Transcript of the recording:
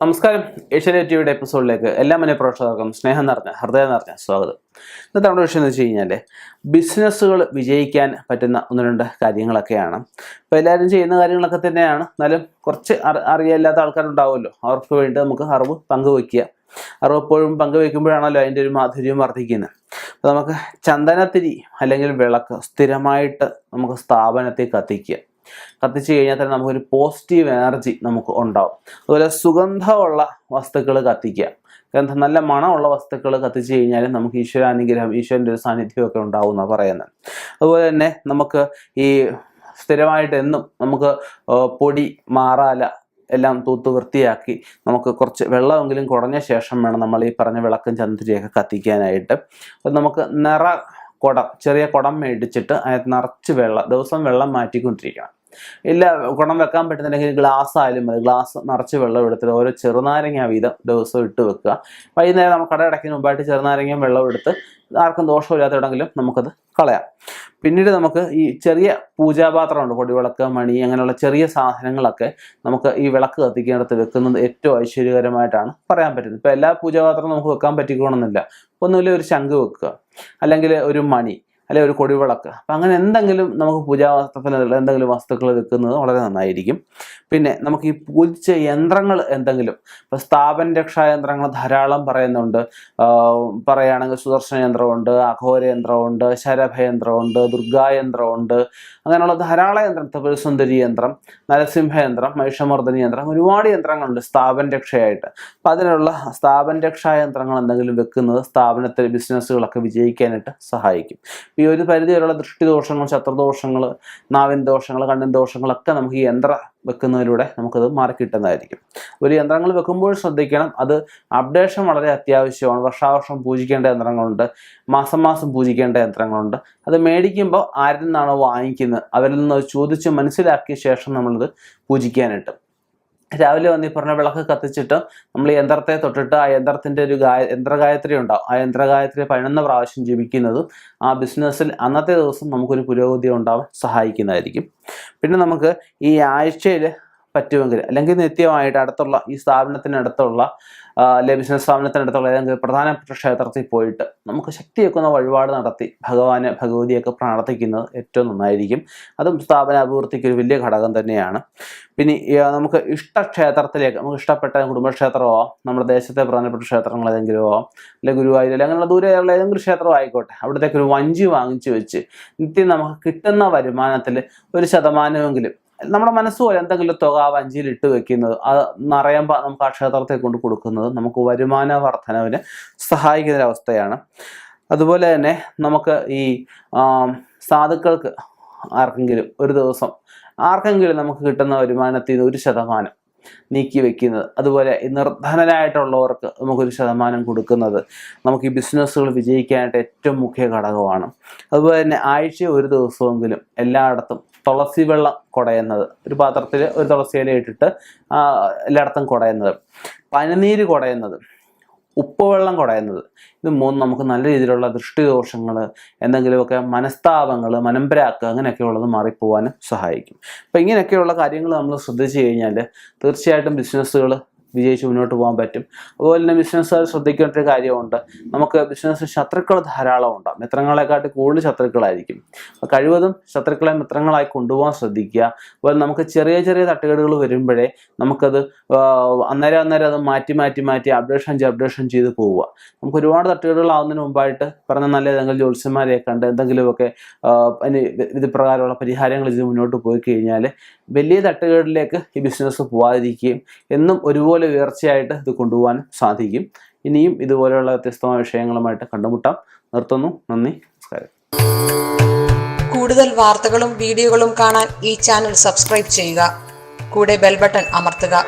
നമസ്കാരം. ഏഷ്യാനെറ്റ് ടിവിയുടെ എപ്പിസോഡിലേക്ക് എല്ലാ മനഃപ്രേക്ഷകർക്കും സ്നേഹം നിറഞ്ഞ ഹൃദയം നിറഞ്ഞ സ്വാഗതം. ഇന്നത്തെ നമ്മുടെ വിഷയം എന്ന് വെച്ച് കഴിഞ്ഞാൽ ബിസിനസ്സുകൾ വിജയിക്കാൻ പറ്റുന്ന ഒന്ന് രണ്ട് കാര്യങ്ങളൊക്കെയാണ്. ഇപ്പോൾ എല്ലാവരും ചെയ്യുന്ന കാര്യങ്ങളൊക്കെ തന്നെയാണ്, എന്നാലും കുറച്ച് അറിയാത്ത ആൾക്കാരുണ്ടാവുമല്ലോ. അവർക്ക് വേണ്ടി നമുക്ക് അറിവ് പങ്കുവയ്ക്കുക. അറിവ് എപ്പോഴും പങ്കുവയ്ക്കുമ്പോഴാണല്ലോ അതിൻ്റെ ഒരു മാധുര്യം വർദ്ധിക്കുന്നത്. അപ്പോൾ നമുക്ക് ചന്ദനത്തിരി അല്ലെങ്കിൽ വിളക്ക് സ്ഥിരമായിട്ട് നമുക്ക് സ്ഥാപനത്തിൽ കത്തിച്ച് കഴിഞ്ഞാൽ തന്നെ നമുക്കൊരു പോസിറ്റീവ് എനർജി നമുക്ക് ഉണ്ടാവും. അതുപോലെ സുഗന്ധമുള്ള വസ്തുക്കൾ കത്തിക്കുക. നല്ല മണമുള്ള വസ്തുക്കൾ കത്തിച്ച് കഴിഞ്ഞാൽ നമുക്ക് ഈശ്വരാനുഗ്രഹം, ഈശ്വരൻ്റെ ഒരു സാന്നിധ്യമൊക്കെ ഉണ്ടാവും എന്നാണ് പറയുന്നത്. അതുപോലെ തന്നെ നമുക്ക് ഈ സ്ഥിരമായിട്ട് എന്നും നമുക്ക് പൊടി മാറാല എല്ലാം തൂത്ത് വൃത്തിയാക്കി നമുക്ക് കുറച്ച് വെള്ളമെങ്കിലും കുറഞ്ഞ ശേഷം വേണം നമ്മൾ ഈ പറഞ്ഞ വിളക്കും ചന്ദനത്തിരിയൊക്കെ കത്തിക്കാനായിട്ട്. അപ്പം നമുക്ക് ചെറിയ കുടം മേടിച്ചിട്ട് അതിനകത്ത് നിറച്ച് ദിവസം വെള്ളം മാറ്റിക്കൊണ്ടിരിക്കണം. ഇല്ല, കുടം വെക്കാൻ പറ്റുന്നുണ്ടെങ്കിൽ ഗ്ലാസ് ആയാലും മതി. ഗ്ലാസ് നിറച്ച് വെള്ളം എടുത്തിട്ട് ഓരോ ചെറുനാരങ്ങ വീതം ദിവസം ഇട്ട് വെക്കുക. വൈകുന്നേരം നമ്മൾ കട അടയ്ക്കുന്ന മുമ്പായിട്ട് ചെറുനാരങ്ങയും വെള്ളം എടുത്ത് ആർക്കും ദോഷമില്ലാത്തവിടെങ്കിലും നമുക്കത് കളയാം. പിന്നീട് നമുക്ക് ഈ ചെറിയ പൂജാപാത്രമുണ്ട്, പൊടിവിളക്ക്, മണി, അങ്ങനെയുള്ള ചെറിയ സാധനങ്ങളൊക്കെ നമുക്ക് ഈ വിളക്ക് കത്തിക്കുന്നിടത്ത് വെക്കുന്നത് ഏറ്റവും ഐശ്വര്യകരമായിട്ടാണ് പറയാൻ പറ്റുന്നത്. ഇപ്പോൾ എല്ലാ പൂജാപാത്രവും നമുക്ക് വെക്കാൻ പറ്റിക്കണമെന്നില്ല. ഒന്നുമില്ല, ഒരു ശംഖ് വെക്കുക, അല്ലെങ്കിൽ ഒരു മണി, അല്ലെങ്കിൽ ഒരു കൊടിവിളക്ക്. അപ്പം അങ്ങനെ എന്തെങ്കിലും നമുക്ക് പൂജാപാത്രത്തിനുള്ള എന്തെങ്കിലും വസ്തുക്കൾ വെക്കുന്നത് വളരെ നന്നായിരിക്കും. പിന്നെ നമുക്ക് ഈ പൂജിച്ച യന്ത്രങ്ങൾ എന്തെങ്കിലും, ഇപ്പോൾ സ്ഥാപന രക്ഷാ യന്ത്രങ്ങൾ ധാരാളം പറയുകയാണെങ്കിൽ സുദർശന യന്ത്രമുണ്ട്, അഘോര യന്ത്രമുണ്ട്, ശരഭയന്ത്രമുണ്ട്, ദുർഗായന്ത്രമുണ്ട്, അങ്ങനെയുള്ള ധാരാളം യന്ത്രം, ത്രിപുരസുന്ദരി യന്ത്രം, നരസിംഹ യന്ത്രം, മഹിഷമർദ്ദനി യന്ത്രം, ഒരുപാട് യന്ത്രങ്ങളുണ്ട് സ്ഥാപന രക്ഷയായിട്ട്. അപ്പം അതിനുള്ള സ്ഥാപന രക്ഷാ യന്ത്രങ്ങൾ എന്തെങ്കിലും വെക്കുന്നത് സ്ഥാപനത്തിൽ ബിസിനസ്സുകളൊക്കെ വിജയിക്കാനായിട്ട് സഹായിക്കും. ഈ ഒരു പരിധി വരെയുള്ള ദൃഷ്ടിദോഷങ്ങൾ, ശത്രുദോഷങ്ങൾ, നാവിൻ ദോഷങ്ങൾ, കണ്ണിൻ ദോഷങ്ങളൊക്കെ നമുക്ക് ഈ യന്ത്രം വെക്കുന്നതിലൂടെ നമുക്കത് മാറിക്കിട്ടുന്നതായിരിക്കും. ഒരു യന്ത്രങ്ങൾ വെക്കുമ്പോൾ ശ്രദ്ധിക്കണം, അത് അപ്ഡേഷൻ വളരെ അത്യാവശ്യമാണ്. വർഷാവർഷം പൂജിക്കേണ്ട യന്ത്രങ്ങളുണ്ട്, മാസം മാസം പൂജിക്കേണ്ട യന്ത്രങ്ങളുണ്ട്. അത് മേടിക്കുമ്പോൾ ആരിൽ നിന്നാണോ വാങ്ങിക്കുന്നത് അവരിൽ നിന്ന് ചോദിച്ച് മനസ്സിലാക്കിയ ശേഷം നമ്മളത് പൂജിക്കാനായിട്ട്. രാവിലെ വന്ന് ഈ പറഞ്ഞ വിളക്ക് കത്തിച്ചിട്ട് നമ്മൾ യന്ത്രത്തെ തൊട്ടിട്ട് ആ യന്ത്രത്തിൻ്റെ ഒരു യന്ത്രഗായത്രി ഉണ്ടാവും. ആ യന്ത്രഗായത്രി 11 പ്രാവശ്യം ജപിക്കുന്നതും ആ ബിസിനസ്സിൽ അന്നത്തെ ദിവസം നമുക്കൊരു പുരോഗതി ഉണ്ടാവാൻ സഹായിക്കുന്നതായിരിക്കും. പിന്നെ നമുക്ക് ഈ ആഴ്ചയിൽ പറ്റുമെങ്കിൽ അല്ലെങ്കിൽ നിത്യമായിട്ട് അടുത്തുള്ള ഈ സ്ഥാപനത്തിനടുത്തുള്ള അല്ലെ ബിസിനസ് സ്ഥാപനത്തിനടുത്തുള്ള ഏതെങ്കിലും പ്രധാനപ്പെട്ട ക്ഷേത്രത്തിൽ പോയിട്ട് നമുക്ക് ശക്തി വെക്കുന്ന വഴിപാട് നടത്തി ഭഗവതിയൊക്കെ പ്രാർത്ഥിക്കുന്നത് ഏറ്റവും നന്നായിരിക്കും. അതും സ്ഥാപന അഭിവൃദ്ധിക്ക് ഒരു വലിയ ഘടകം തന്നെയാണ്. പിന്നെ നമുക്ക് ഇഷ്ടക്ഷേത്രത്തിലേക്ക്, നമുക്ക് ഇഷ്ടപ്പെട്ട കുടുംബക്ഷേത്രമോ നമ്മുടെ ദേശത്തെ പ്രധാനപ്പെട്ട ക്ഷേത്രങ്ങൾ ഏതെങ്കിലും ആവാം, അല്ലെങ്കിൽ ഗുരുവായൂർ, അല്ലെങ്കിൽ അങ്ങനെയുള്ള ദൂരെയുള്ള ഏതെങ്കിലും ക്ഷേത്രം ആയിക്കോട്ടെ, അവിടത്തേക്ക് ഒരു വഞ്ചി വാങ്ങിച്ചു വെച്ച് നിത്യം നമുക്ക് കിട്ടുന്ന വരുമാനത്തിൽ 1% നമ്മുടെ മനസ്സുപോലെ എന്തെങ്കിലും തുക ആ വഞ്ചിയിൽ ഇട്ട് വെക്കുന്നത്, അത് നിറയുമ്പോൾ നമുക്ക് ആ ക്ഷേത്രത്തെ കൊണ്ട് കൊടുക്കുന്നത് നമുക്ക് വരുമാന വർധനവിന് സഹായിക്കുന്നൊരവസ്ഥയാണ്. അതുപോലെ തന്നെ നമുക്ക് ഈ സാധുക്കൾക്ക് ആർക്കെങ്കിലും ഒരു ദിവസം നമുക്ക് കിട്ടുന്ന വരുമാനത്തിൽ നിന്ന് 1% നീക്കി വെക്കുന്നത്, അതുപോലെ ഈ നിർധനരായിട്ടുള്ളവർക്ക് നമുക്കൊരു 1% കൊടുക്കുന്നത് നമുക്ക് ഈ ബിസിനസ്സുകൾ വിജയിക്കാനായിട്ട് ഏറ്റവും മുഖ്യ ഘടകമാണ്. അതുപോലെ തന്നെ ആഴ്ച ഒരു ദിവസമെങ്കിലും എല്ലായിടത്തും തുളസി വെള്ളം കുടയുന്നത്, ഒരു പാത്രത്തിൽ ഒരു തുളസി ഇല ഇട്ടിട്ട് എല്ലായിടത്തും കുടയുന്നത്, പനിനീര് കുടയുന്നത്, ഉപ്പുവെള്ളം കുടയുന്നത്, ഇത് 3 നമുക്ക് നല്ല രീതിയിലുള്ള ദൃഷ്ടിദോഷങ്ങൾ, എന്തെങ്കിലുമൊക്കെ മനസ്താപങ്ങൾ, മനംപരാക്ക് അങ്ങനെയൊക്കെയുള്ളത് മാറിപ്പോവാനും സഹായിക്കും. അപ്പം ഇങ്ങനെയൊക്കെയുള്ള കാര്യങ്ങൾ നമ്മൾ ശ്രദ്ധിച്ചു കഴിഞ്ഞാൽ തീർച്ചയായിട്ടും ബിസിനസ്സുകൾ വിജയിച്ച് മുന്നോട്ട് പോകാൻ പറ്റും. അതുപോലെ തന്നെ ബിസിനസ്സുകാർ ശ്രദ്ധിക്കേണ്ട ഒരു കാര്യമുണ്ട്, നമുക്ക് ബിസിനസ് ശത്രുക്കൾ ധാരാളം ഉണ്ടാകും. മിത്രങ്ങളെക്കാട്ടി കൂടുതൽ ശത്രുക്കളായിരിക്കും. അപ്പോൾ കഴിവതും ശത്രുക്കളെ മിത്രങ്ങളായി കൊണ്ടുപോകാൻ ശ്രദ്ധിക്കുക. അതുപോലെ നമുക്ക് ചെറിയ ചെറിയ തട്ടുകേടുകൾ വരുമ്പോഴേ നമുക്കത് അന്നേരം അത് മാറ്റി അപ്ഡേഷൻ ചെയ്ത് പോവുക. നമുക്ക് ഒരുപാട് തട്ടുകേടുകളാവുന്നതിന് മുമ്പായിട്ട് പറഞ്ഞ നല്ല ഏതെങ്കിലും ജ്യോത്സ്യന്മാരെ കണ്ട് എന്തെങ്കിലുമൊക്കെ ഇത് പ്രകാരമുള്ള പരിഹാരങ്ങൾ ചെയ്ത് മുന്നോട്ട് പോയി കഴിഞ്ഞാൽ വലിയ തട്ടുകേടിലേക്ക് ഈ ബിസിനസ് പോകാതിരിക്കുകയും എന്നും ഒരുപോലെ ഉയർച്ചയായിട്ട് ഇത് കൊണ്ടുപോകാനും സാധിക്കും. ഇനിയും ഇതുപോലെയുള്ള വ്യത്യസ്തമായ വിഷയങ്ങളുമായിട്ട് കണ്ടുമുട്ടാം. നിർത്തുന്നു. നന്ദി, നമസ്കാരം. കൂടുതൽ വാർത്തകളും വീഡിയോകളും കാണാൻ ഈ ചാനൽ സബ്സ്ക്രൈബ് ചെയ്യുക. കൂടെ ബെൽ ബട്ടൺ അമർത്തുക.